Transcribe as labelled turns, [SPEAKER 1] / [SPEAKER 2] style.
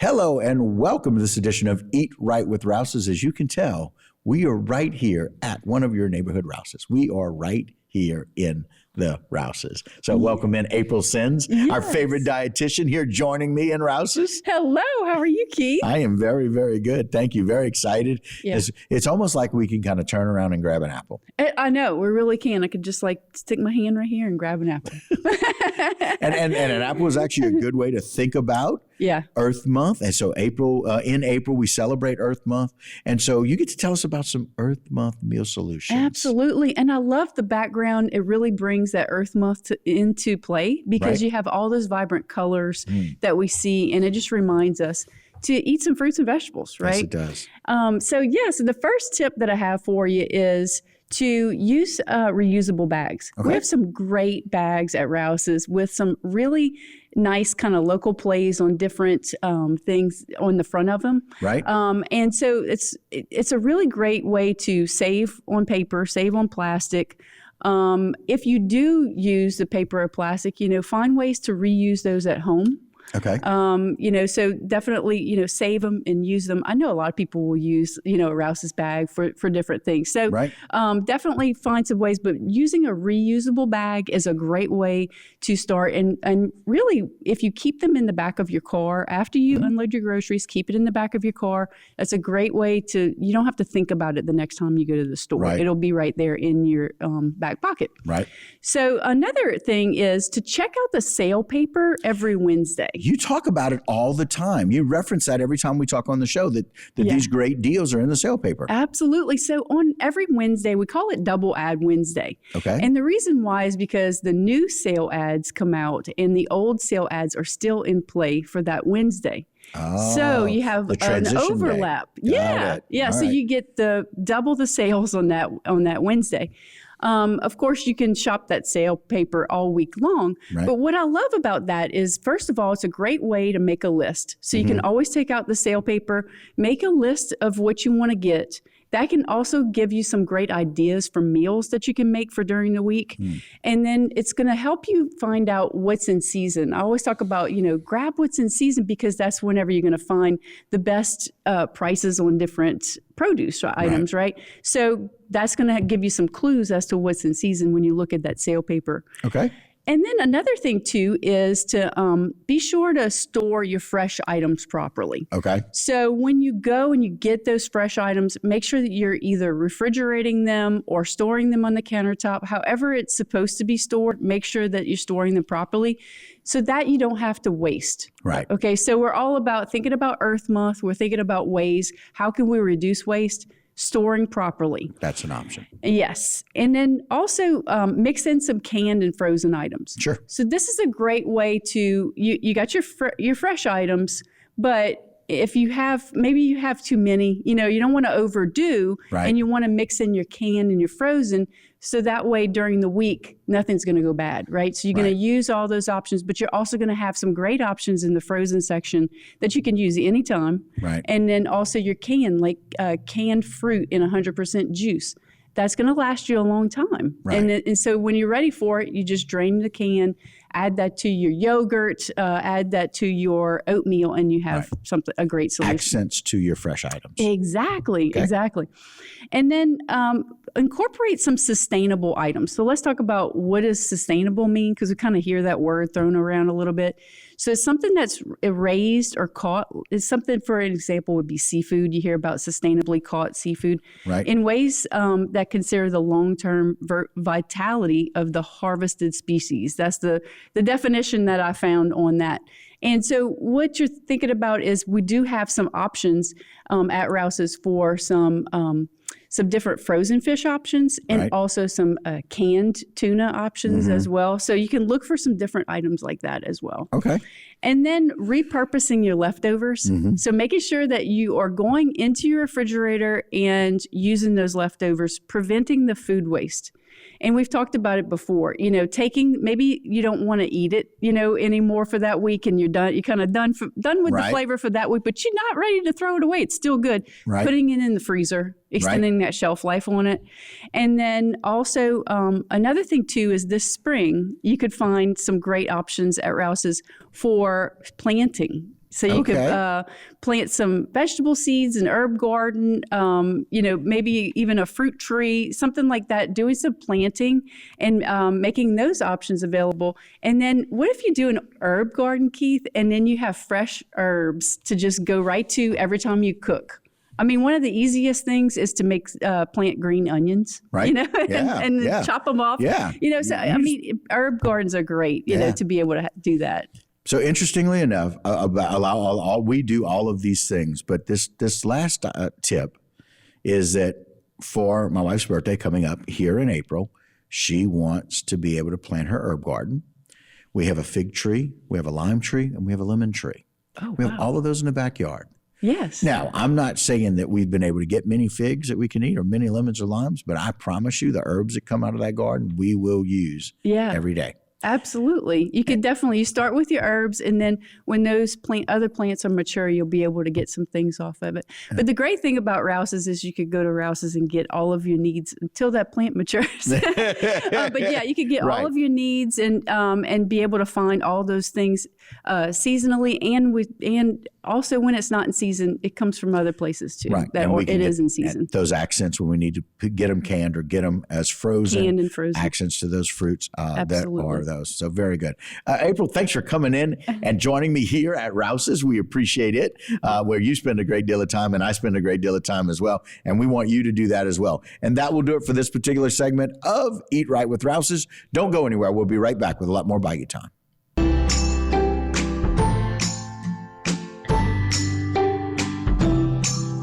[SPEAKER 1] Hello and welcome to this edition of Eat Right with Rouses. As you can tell, we are right here at one of your neighborhood Rouses. We are right here in the Rouses. So welcome in April Sins, our favorite dietitian here joining me in Rouses.
[SPEAKER 2] Hello, how are you, Keith?
[SPEAKER 1] I am very, very good. Thank you. Very excited.
[SPEAKER 2] Yeah.
[SPEAKER 1] It's almost like we can kind of turn around and grab an apple.
[SPEAKER 2] I know, we really can. I could just like stick my hand right here and grab an apple.
[SPEAKER 1] and an apple is actually a good way to think about Earth Month. And so in April, we celebrate Earth Month. And so you get to tell us about some Earth Month meal solutions.
[SPEAKER 2] Absolutely. And I love the background. It really brings that Earth Month into play because you have all those vibrant colors that we see. And it just reminds us to eat some fruits and vegetables, right?
[SPEAKER 1] Yes, it does.
[SPEAKER 2] So the first tip that I have for you is to use reusable bags.
[SPEAKER 1] Okay.
[SPEAKER 2] We have some great bags at Rouse's with some really nice kind of local plays on different things on the front of them.
[SPEAKER 1] Right.
[SPEAKER 2] And so it's a really great way to save on paper, save on plastic. If you do use the paper or plastic, find ways to reuse those at home.
[SPEAKER 1] Okay.
[SPEAKER 2] So definitely, save them and use them. I know a lot of people will use, a Rouse's bag for different things. So definitely find some ways, but using a reusable bag is a great way to start. And really, if you keep them in the back of your car, after you unload your groceries, keep it in the back of your car. That's a great way you don't have to think about it the next time you go to the store.
[SPEAKER 1] Right.
[SPEAKER 2] It'll be right there in your back pocket.
[SPEAKER 1] Right.
[SPEAKER 2] So another thing is to check out the sale paper every Wednesday.
[SPEAKER 1] You talk about it all the time. You reference that every time we talk on the show that these great deals are in the sale paper.
[SPEAKER 2] Absolutely. So on every Wednesday, we call it Double Ad Wednesday.
[SPEAKER 1] Okay.
[SPEAKER 2] And the reason why is because the new sale ads come out and the old sale ads are still in play for that Wednesday.
[SPEAKER 1] Oh,
[SPEAKER 2] so you have an overlap.
[SPEAKER 1] Yeah.
[SPEAKER 2] So you get double the sales on that Wednesday. Of course, you can shop that sale paper all week long. Right. But what I love about that is, first of all, it's a great way to make a list. So you can always take out the sale paper, make a list of what you want to get. That can also give you some great ideas for meals that you can make for during the week. And then it's going to help you find out what's in season. I always talk about, grab what's in season because that's whenever you're going to find the best prices on different produce items, right? So that's going to give you some clues as to what's in season when you look at that sale paper.
[SPEAKER 1] Okay.
[SPEAKER 2] And then another thing, too, is to be sure to store your fresh items properly.
[SPEAKER 1] Okay.
[SPEAKER 2] So when you go and you get those fresh items, make sure that you're either refrigerating them or storing them on the countertop. However it's supposed to be stored, make sure that you're storing them properly so that you don't have to waste.
[SPEAKER 1] Right.
[SPEAKER 2] Okay, so we're all about thinking about Earth Month. We're thinking about ways. How can we reduce waste? Storing properly.
[SPEAKER 1] That's an option.
[SPEAKER 2] Yes. And then also mix in some canned and frozen items.
[SPEAKER 1] Sure.
[SPEAKER 2] So this is a great way to, you got your fresh items, but if you have too many, you don't want to overdo and you want to mix in your canned and your frozen. So that way during the week, nothing's going to go bad, right? So you're going to use all those options, but you're also going to have some great options in the frozen section that you can use anytime.
[SPEAKER 1] Right.
[SPEAKER 2] And then also your canned fruit in 100% juice. That's going to last you a long time.
[SPEAKER 1] Right.
[SPEAKER 2] And so when you're ready for it, you just drain the can, add that to your yogurt, add that to your oatmeal, and you have a great solution.
[SPEAKER 1] Accents to your fresh items.
[SPEAKER 2] Exactly. And then incorporate some sustainable items. So let's talk about what does sustainable mean, because we kind of hear that word thrown around a little bit. So it's something that's raised or caught. It's something, for an example, would be seafood. You hear about sustainably caught seafood.
[SPEAKER 1] Right.
[SPEAKER 2] In ways that consider the long-term vitality of the harvested species. That's the definition that I found on that. And so what you're thinking about is we do have some options at Rouse's for some different frozen fish options and also some canned tuna options as well. So you can look for some different items like that as well.
[SPEAKER 1] Okay.
[SPEAKER 2] And then repurposing your leftovers. So making sure that you are going into your refrigerator and using those leftovers, preventing the food waste. And we've talked about it before, maybe you don't want to eat it, anymore for that week and you're kind of done with the flavor for that week, but you're not ready to throw it away. It's still good. Putting it in the freezer, extending that shelf life on it. And then also another thing too is this spring, you could find some great options at Rouse's for planting. So you could plant some vegetable seeds, an herb garden, maybe even a fruit tree, something like that, doing some planting and making those options available. And then what if you do an herb garden, Keith, and then you have fresh herbs to just go right to every time you cook? I mean, one of the easiest things is to plant green onions,
[SPEAKER 1] right?
[SPEAKER 2] And chop them off.
[SPEAKER 1] Yeah.
[SPEAKER 2] I mean, herb gardens are great, to be able to do that.
[SPEAKER 1] So interestingly enough, we do all of these things, but this last tip is that for my wife's birthday coming up here in April, she wants to be able to plant her herb garden. We have a fig tree, we have a lime tree, and we have a lemon tree.
[SPEAKER 2] Oh,
[SPEAKER 1] we have all of those in the backyard.
[SPEAKER 2] Yes.
[SPEAKER 1] Now, I'm not saying that we've been able to get many figs that we can eat or many lemons or limes, but I promise you the herbs that come out of that garden, we will use every day.
[SPEAKER 2] Absolutely. You could definitely, you start with your herbs, and then when those other plants are mature, you'll be able to get some things off of it. But the great thing about Rouse's is you could go to Rouse's and get all of your needs until that plant matures. But yeah, you could get all of your needs and be able to find all those things seasonally, and also when it's not in season, it comes from other places too.
[SPEAKER 1] Right.
[SPEAKER 2] Or it is in season.
[SPEAKER 1] Those accents when we need to get them canned or get them as frozen.
[SPEAKER 2] Canned and frozen.
[SPEAKER 1] Accents to those fruits that are those. So very good. April, thanks for coming in and joining me here at Rouse's. We appreciate it, where you spend a great deal of time and I spend a great deal of time as well. And we want you to do that as well. And that will do it for this particular segment of Eat Right with Rouse's. Don't go anywhere. We'll be right back with a lot more Bite Time.